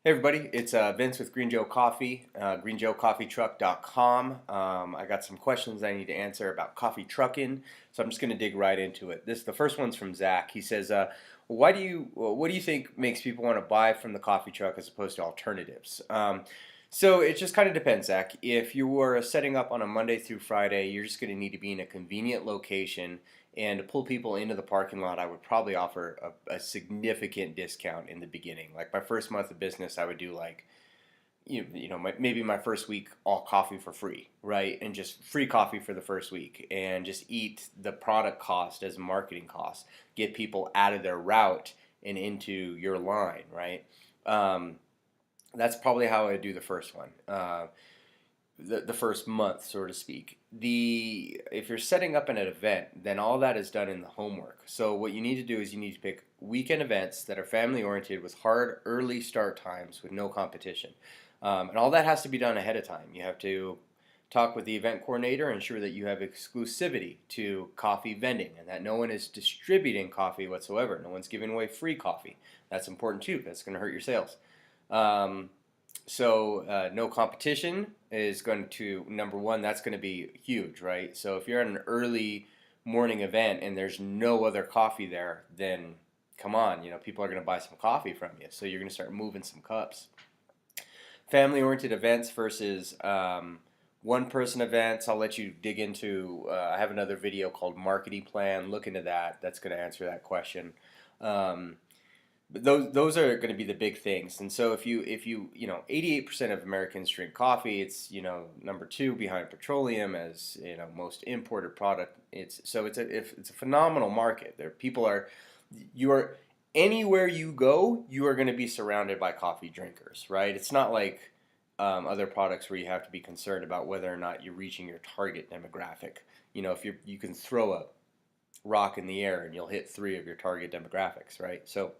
Hey everybody, it's Vince with Green Joe Coffee, greenjoecoffeetruck.com. I got some questions I need to answer about coffee trucking, so I'm just going to dig right into it. The first one's from Zach. He says, what do you think makes people want to buy from the coffee truck as opposed to alternatives?" So it just kind of depends, Zach. If you were setting up on a Monday through Friday, you're just going to need to be in a convenient location. And to pull people into the parking lot, I would probably offer a significant discount in the beginning. Like my first month of business, I would do like, maybe my first week, all coffee for free, right? And just free coffee for the first week and just eat the product cost as a marketing cost. Get people out of their route and into your line, right? That's probably how I would do the first one. The first month, so to speak. If you're setting up an event, then all that is done in the homework. So what you need to do is you need to pick weekend events that are family oriented with hard early start times with no competition, and all that has to be done ahead of time. You have to talk with the event coordinator, ensure that you have exclusivity to coffee vending and that no one is distributing coffee whatsoever. No one's giving away free coffee. That's important too. That's going to hurt your sales. So no competition is going to, number one, that's going to be huge, right? So if you're at an early morning event and there's no other coffee there, then come on, people are going to buy some coffee from you. So you're going to start moving some cups. Family-oriented events versus one-person events, I'll let you dig into. I have another video called Marketing Plan. Look into that. That's going to answer that question. But those are going to be the big things. And so if you 88% of Americans drink coffee. It's number two behind petroleum as most imported product. It's a phenomenal market. You are anywhere you go, you are going to be surrounded by coffee drinkers, right? It's not like other products where you have to be concerned about whether or not you're reaching your target demographic. If you can throw a rock in the air and you'll hit three of your target demographics, right? So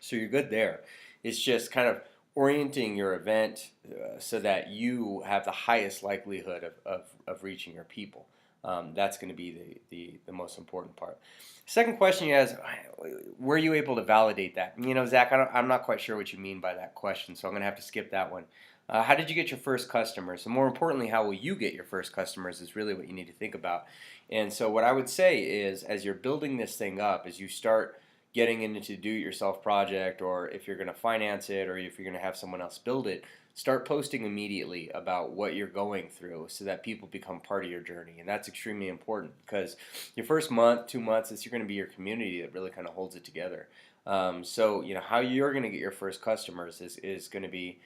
you're good there. It's just kind of orienting your event so that you have the highest likelihood of reaching your people. That's going to be the most important part. Second question you asked, were you able to validate that? Zach, I'm not quite sure what you mean by that question, so I'm going to have to skip that one. How did you get your first customers? And more importantly, how will you get your first customers is really what you need to think about. And so what I would say is, as you're building this thing up, as you start getting into do-it-yourself project, or if you're going to finance it, or if you're going to have someone else build it, start posting immediately about what you're going through so that people become part of your journey. And that's extremely important because your first month, 2 months, you're going to be your community that really kind of holds it together. So how you're going to get your first customers is going to be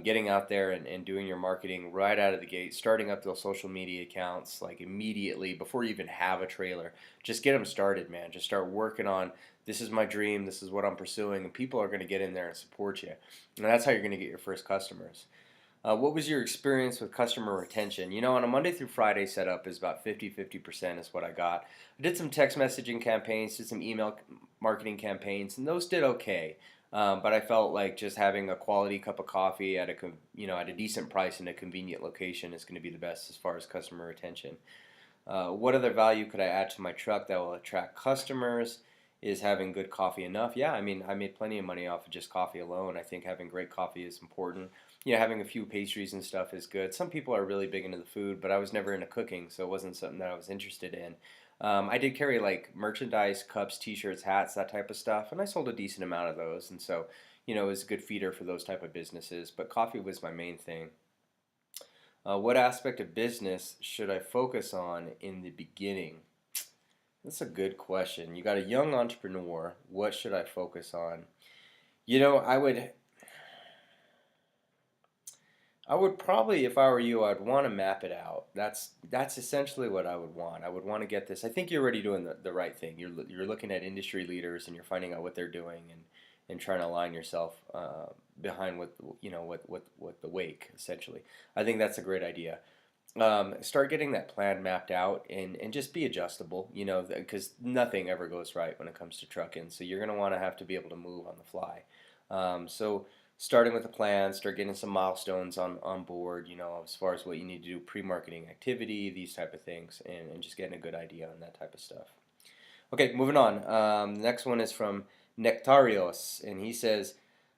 getting out there and doing your marketing right out of the gate, starting up those social media accounts like immediately before you even have a trailer. Just get them started, man. Just start working on, this is my dream, this is what I'm pursuing, and people are going to get in there and support you. And that's how you're going to get your first customers. What was your experience with customer retention? On a Monday through Friday setup is about 50% is what I got. I did some text messaging campaigns, did some email marketing campaigns, and those did okay. But I felt like just having a quality cup of coffee at a decent price in a convenient location is going to be the best as far as customer retention. What other value could I add to my truck that will attract customers? Is having good coffee enough? Yeah, I made plenty of money off of just coffee alone. I think having great coffee is important. Having a few pastries and stuff is good. Some people are really big into the food, but I was never into cooking, so it wasn't something that I was interested in. I did carry like merchandise, cups, t-shirts, hats, that type of stuff, and I sold a decent amount of those, and so it was a good feeder for those type of businesses, but coffee was my main thing. What aspect of business should I focus on in the beginning? That's a good question. You got a young entrepreneur. What should I focus on? I would probably, if I were you, I'd want to map it out. That's essentially what I would want. I would want to get this. I think you're already doing the right thing. You're looking at industry leaders and you're finding out what they're doing and trying to align yourself behind what the wake essentially. I think that's a great idea. Start getting that plan mapped out and just be adjustable, because nothing ever goes right when it comes to trucking. So you're going to want to have to be able to move on the fly. So starting with a plan, start getting some milestones on board, as far as what you need to do, pre-marketing activity, these type of things, and just getting a good idea on that type of stuff. Okay, moving on. The next one is from Nectarios, and he says,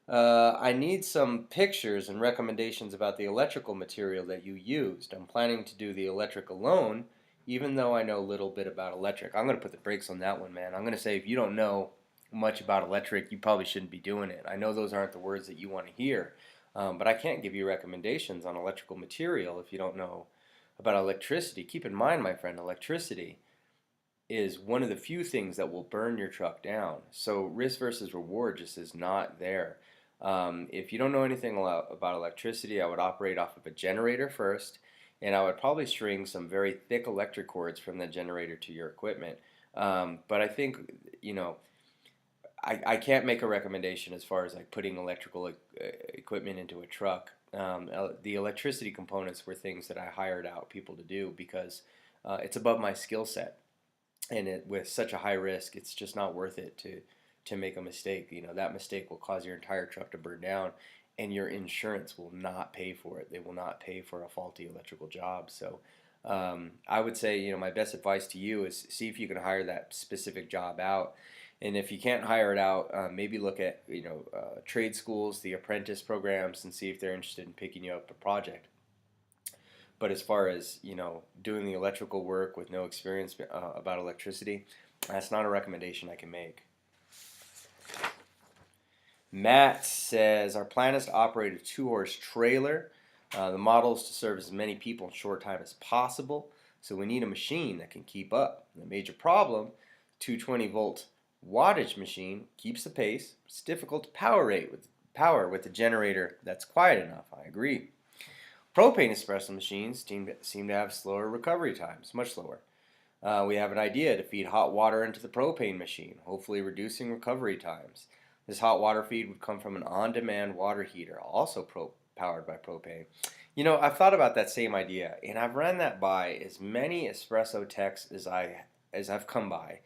I need some pictures and recommendations about the electrical material that you used. I'm planning to do the electric alone, even though I know a little bit about electric. I'm going to put the brakes on that one, man. I'm going to say if you don't know much about electric, you probably shouldn't be doing it. I know those aren't the words that you want to hear, but I can't give you recommendations on electrical material if you don't know about electricity. Keep in mind, my friend, electricity is one of the few things that will burn your truck down. So risk versus reward just is not there. If you don't know anything about electricity, I would operate off of a generator first, and I would probably string some very thick electric cords from the generator to your equipment. But I think, you know, I can't make a recommendation as far as like putting electrical equipment into a truck. The electricity components were things that I hired out people to do because it's above my skill set, and with such a high risk, it's just not worth it to make a mistake. You know, that mistake will cause your entire truck to burn down, and your insurance will not pay for it. They will not pay for a faulty electrical job. So I would say, you know, my best advice to you is see if you can hire that specific job out. And if you can't hire it out, maybe look at, you know, trade schools, the apprentice programs, and see if they're interested in picking you up a project. But as far as, you know, doing the electrical work with no experience about electricity, that's not a recommendation I can make. Matt says, our plan is to operate a 2-horse trailer. The model is to serve as many people in short time as possible, so we need a machine that can keep up. The major problem, 220-volt wattage machine keeps the pace. It's difficult to power with a generator that's quiet enough. I agree. Propane espresso machines seem to have slower recovery times, much slower. We have an idea to feed hot water into the propane machine, hopefully reducing recovery times. This hot water feed would come from an on-demand water heater, also powered by propane. You know, I've thought about that same idea, and I've ran that by as many espresso techs as I've come by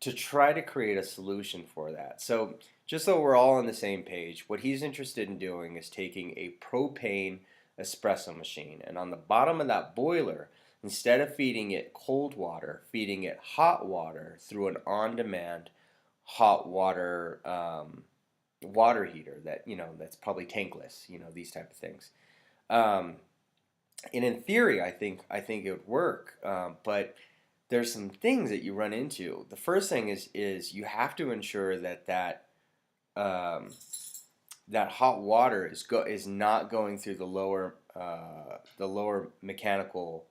to try to create a solution for that. So just so we're all on the same page, what he's interested in doing is taking a propane espresso machine, and on the bottom of that boiler, instead of feeding it cold water, feeding it hot water through an on-demand hot water water heater that, you know, that's probably tankless, you know, these type of things. And in theory, I think it would work, but there's some things that you run into. The first thing is you have to ensure that hot water is not going through the lower mechanical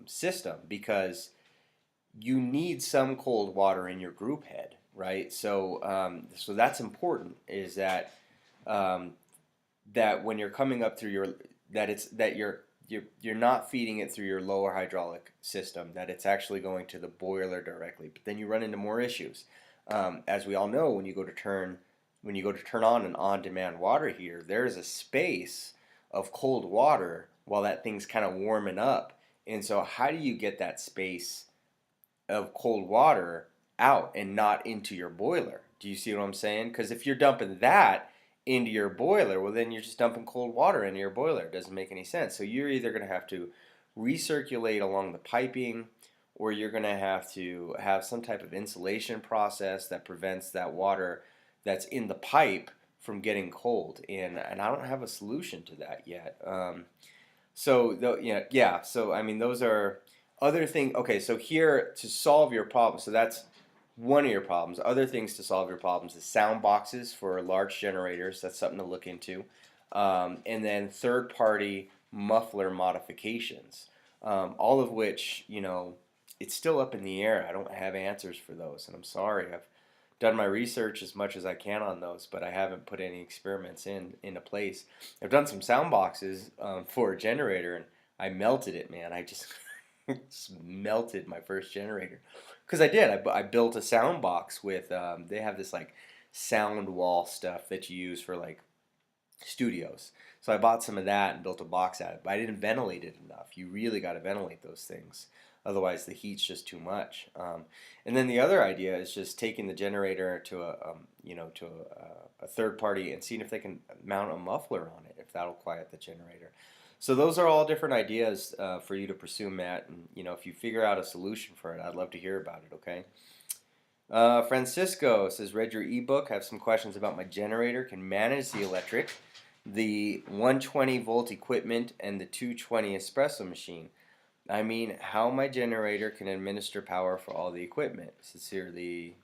system, because you need some cold water in your group head, right? So so that's important. Is that that when you're coming up through you're not feeding it through your lower hydraulic system, that it's actually going to the boiler directly. But then you run into more issues, as we all know. When you go to turn on an on-demand water heater, there's a space of cold water while that thing's kind of warming up. And so how do you get that space of cold water out and not into your boiler? Do you see what I'm saying? Because if you're dumping that into your boiler, well, then you're just dumping cold water into your boiler. It doesn't make any sense. So you're either going to have to recirculate along the piping, or you're going to have some type of insulation process that prevents that water that's in the pipe from getting cold. And I don't have a solution to that yet. So I mean, those are other things. Okay, so here to solve your problem. So that's one of your problems. Other things to solve your problems is sound boxes for large generators. That's something to look into. And then third-party muffler modifications. All of which, you know, it's still up in the air. I don't have answers for those, and I'm sorry. I've done my research as much as I can on those, but I haven't put any experiments into place. I've done some sound boxes for a generator, and I melted it, man. I just melted my first generator. Because I did. I built a sound box with, they have this like sound wall stuff that you use for like studios. So I bought some of that and built a box out of it, but I didn't ventilate it enough. You really got to ventilate those things. Otherwise, the heat's just too much. And then the other idea is just taking the generator to a third party and seeing if they can mount a muffler on it, if that'll quiet the generator. So those are all different ideas for you to pursue, Matt. And you know, if you figure out a solution for it, I'd love to hear about it. Okay. Francisco says, read your ebook. Have some questions about my generator. Can manage the electric, the 120 volt equipment, and the 220 espresso machine. I mean, how my generator can administer power for all the equipment. Sincerely.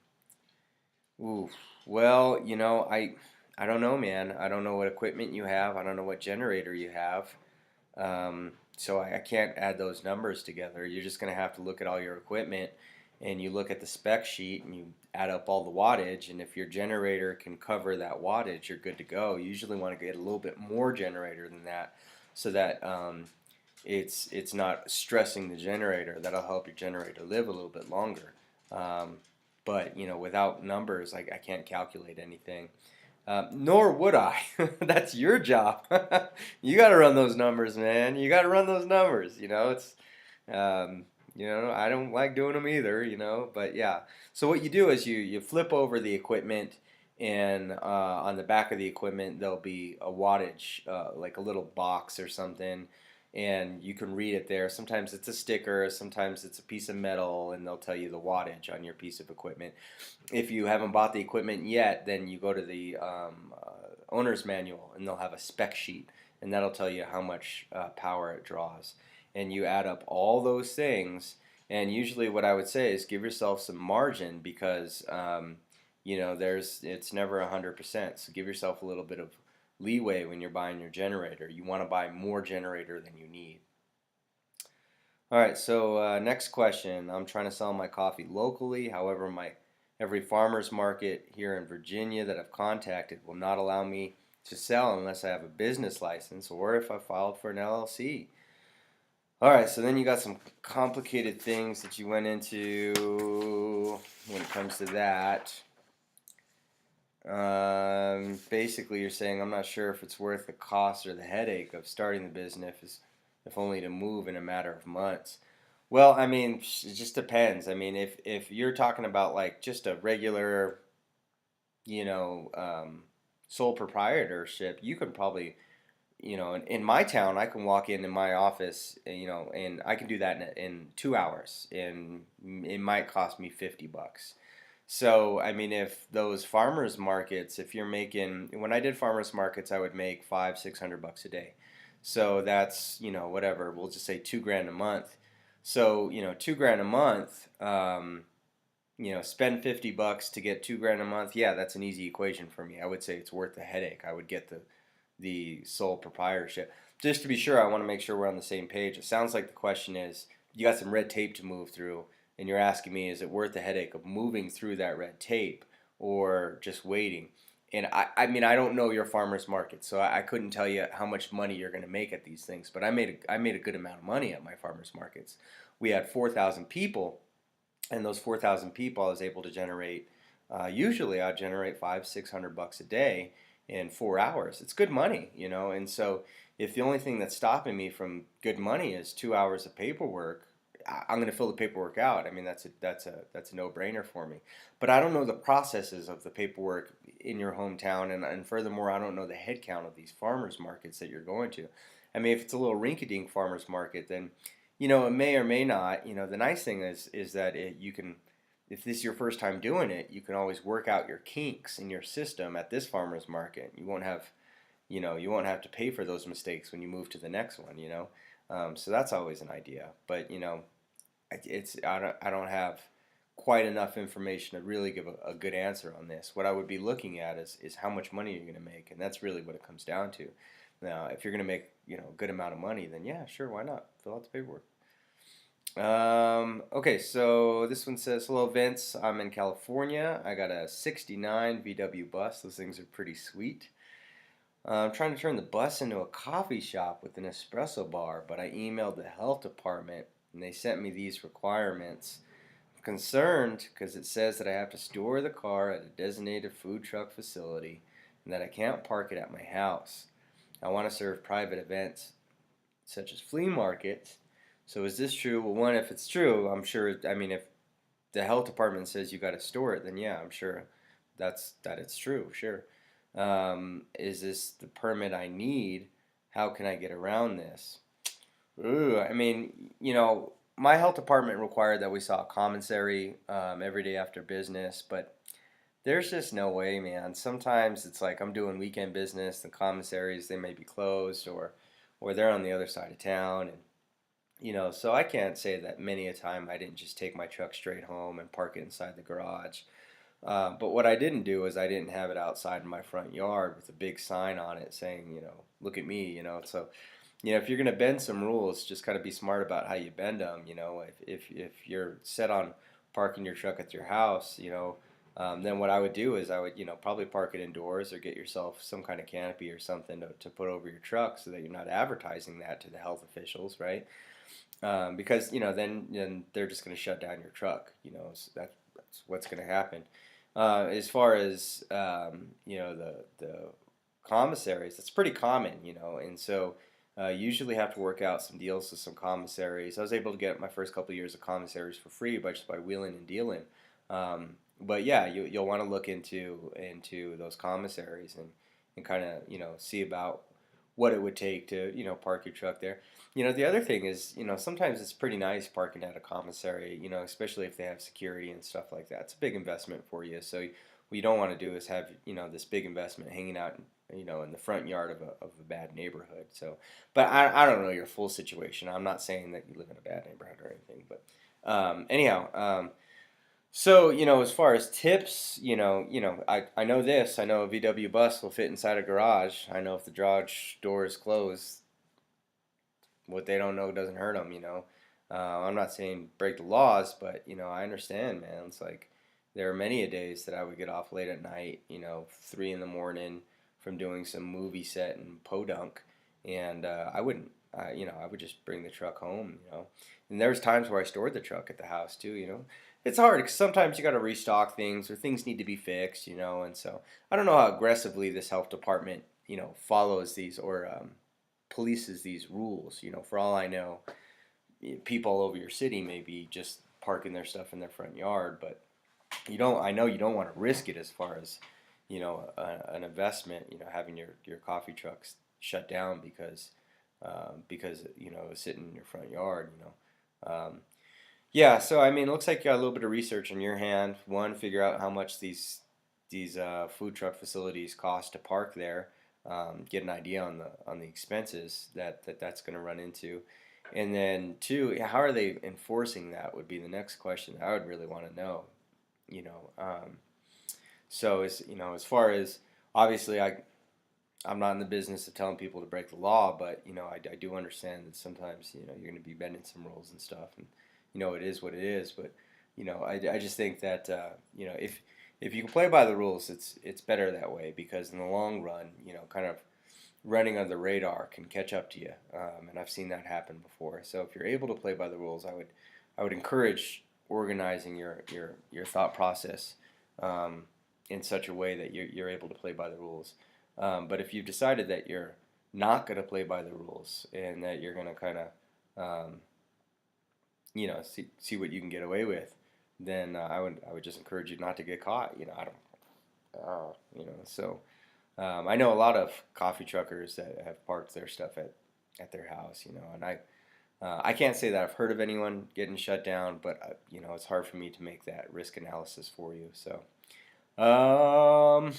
Ooh. Well, I don't know, man. I don't know what equipment you have. I don't know what generator you have. So I can't add those numbers together. You're just going to have to look at all your equipment and you look at the spec sheet and you add up all the wattage. And if your generator can cover that wattage, you're good to go. You usually want to get a little bit more generator than that so that it's not stressing the generator. That'll help your generator live a little bit longer. But without numbers, I can't calculate anything. Nor would I. That's your job. You got to run those numbers, man. You got to run those numbers. I don't like doing them either. But yeah. So what you do is you flip over the equipment, and on the back of the equipment there'll be a wattage, like a little box or something, and you can read it there. Sometimes it's a sticker, sometimes it's a piece of metal, and they'll tell you the wattage on your piece of equipment. If you haven't bought the equipment yet, then you go to the owner's manual, and they'll have a spec sheet, and that'll tell you how much power it draws. And you add up all those things, and usually what I would say is give yourself some margin because it's never 100%. So give yourself a little bit of leeway when you're buying your generator. You want to buy more generator than you need. All right, so next question. I'm trying to sell my coffee locally. However, every farmer's market here in Virginia that I've contacted will not allow me to sell unless I have a business license or if I filed for an LLC. All right, so then you got some complicated things that you went into when it comes to that. Basically, you're saying, I'm not sure if it's worth the cost or the headache of starting the business, if only to move in a matter of months. Well, I mean, it just depends. I mean, if you're talking about like just a regular, sole proprietorship, you could probably, in my town, I can walk in my office, and I can do that in 2 hours, and it might cost me $50. So, I mean, if those farmers markets, if you're making, when I did farmers markets, I would make 500-600 bucks a day. So that's, whatever, we'll just say 2 grand a month. So, 2 grand a month, spend $50 to get 2 grand a month. Yeah, that's an easy equation for me. I would say it's worth the headache. I would get the sole proprietorship. Just to be sure, I want to make sure we're on the same page. It sounds like the question is, you got some red tape to move through. And you're asking me, is it worth the headache of moving through that red tape or just waiting? And I mean, I don't know your farmer's market, so I couldn't tell you how much money you're going to make at these things. But I made a good amount of money at my farmer's markets. We had 4,000 people, and those 4,000 people, I was able to generate. Usually, I'd generate 500-600 bucks a day in 4 hours. It's good money, And so, if the only thing that's stopping me from good money is 2 hours of paperwork, I'm going to fill the paperwork out. I mean, that's a no-brainer for me. But I don't know the processes of the paperwork in your hometown, and furthermore, I don't know the head count of these farmers markets that you're going to. I mean, if it's a little rinky-dink farmers market, then it may or may not. The nice thing is that you can, if this is your first time doing it, you can always work out your kinks in your system at this farmers market. You won't have to pay for those mistakes when you move to the next one. So that's always an idea. But I don't have quite enough information to really give a good answer on this. What I would be looking at is how much money you're going to make, and that's really what it comes down to. Now, if you're going to make a good amount of money, then yeah, sure, why not? Fill out the paperwork. Okay, so this one says, hello Vince, I'm in California. I got a 69 VW bus. Those things are pretty sweet. I'm trying to turn the bus into a coffee shop with an espresso bar, but I emailed the health department and they sent me these requirements. I'm concerned because it says that I have to store the car at a designated food truck facility and that I can't park it at my house. I want to serve private events such as flea markets. So is this true? Well, one, if it's true, I'm sure, I mean, if the health department says you got to store it, then yeah, I'm sure that it's true, sure. Is this the permit I need? How can I get around this? Ooh, I mean, my health department required that we saw a commissary every day after business, but there's just no way, man. Sometimes it's like I'm doing weekend business, the commissaries they may be closed or they're on the other side of town, and so I can't say that many a time I didn't just take my truck straight home and park it inside the garage. But what I didn't do is I didn't have it outside in my front yard with a big sign on it saying, look at me, So, if you're gonna bend some rules, just gotta be smart about how you bend them. If you're set on parking your truck at your house, then what I would do is I would, probably park it indoors or get yourself some kind of canopy or something to put over your truck so that you're not advertising that to the health officials, right? Because then they're just going to shut down your truck. So that's what's going to happen. As far as the commissaries, that's pretty common, and so usually have to work out some deals with some commissaries. I was able to get my first couple of years of commissaries for free by wheeling and dealing. But yeah, you'll want to look into those commissaries and kind of see about what it would take to park your truck there. The other thing is sometimes it's pretty nice parking at a commissary, especially if they have security and stuff like that. It's a big investment for you. So what you don't want to do is have this big investment hanging out in the front yard of a bad neighborhood. So, but I don't know your full situation. I'm not saying that you live in a bad neighborhood or anything, but anyhow. So, as far as tips, I know this. I know a VW bus will fit inside a garage. I know if the garage door is closed, what they don't know doesn't hurt them, I'm not saying break the laws, but, I understand, man. It's like there are many a days that I would get off late at night, 3 in the morning from doing some movie set in Podunk, and I wouldn't, I would just bring the truck home, And there was times where I stored the truck at the house, too. It's hard because sometimes you got to restock things or things need to be fixed, and so I don't know how aggressively this health department, follows these or polices these rules. For all I know, people all over your city may be just parking their stuff in their front yard, but I know you don't want to risk it as far as, an investment, having your coffee trucks shut down because it's sitting in your front yard, Yeah, so I mean, it looks like you got a little bit of research on your hand. One, figure out how much these food truck facilities cost to park there. Get an idea on the expenses that's going to run into, and then two, how are they enforcing that would be the next question I would really want to know. You know, so as far as obviously I'm not in the business of telling people to break the law, but I do understand that sometimes you're going to be bending some rules and stuff, and it is what it is. But I just think that if you can play by the rules, it's better that way because in the long run, kind of running under the radar can catch up to you, and I've seen that happen before. So if you're able to play by the rules, I would encourage organizing your thought process in such a way that you're able to play by the rules. But if you've decided that you're not going to play by the rules and that you're going to kind of see what you can get away with, then I would just encourage you not to get caught. So I know a lot of coffee truckers that have parked their stuff at their house, and I can't say that I've heard of anyone getting shut down, but it's hard for me to make that risk analysis for you. So, all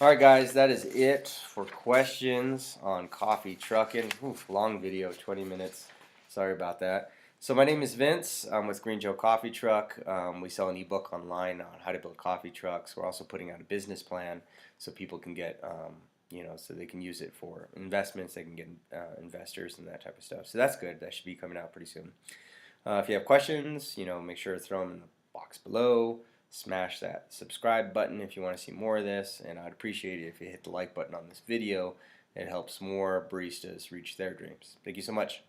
right, guys, that is it for questions on coffee trucking. Oof, long video, 20 minutes. Sorry about that. So my name is Vince. I'm with Green Joe Coffee Truck. We sell an ebook online on how to build coffee trucks. We're also putting out a business plan so people can get, so they can use it for investments. They can get investors and that type of stuff. So that's good. That should be coming out pretty soon. If you have questions, make sure to throw them in the box below. Smash that subscribe button if you want to see more of this. And I'd appreciate it if you hit the like button on this video. It helps more baristas reach their dreams. Thank you so much.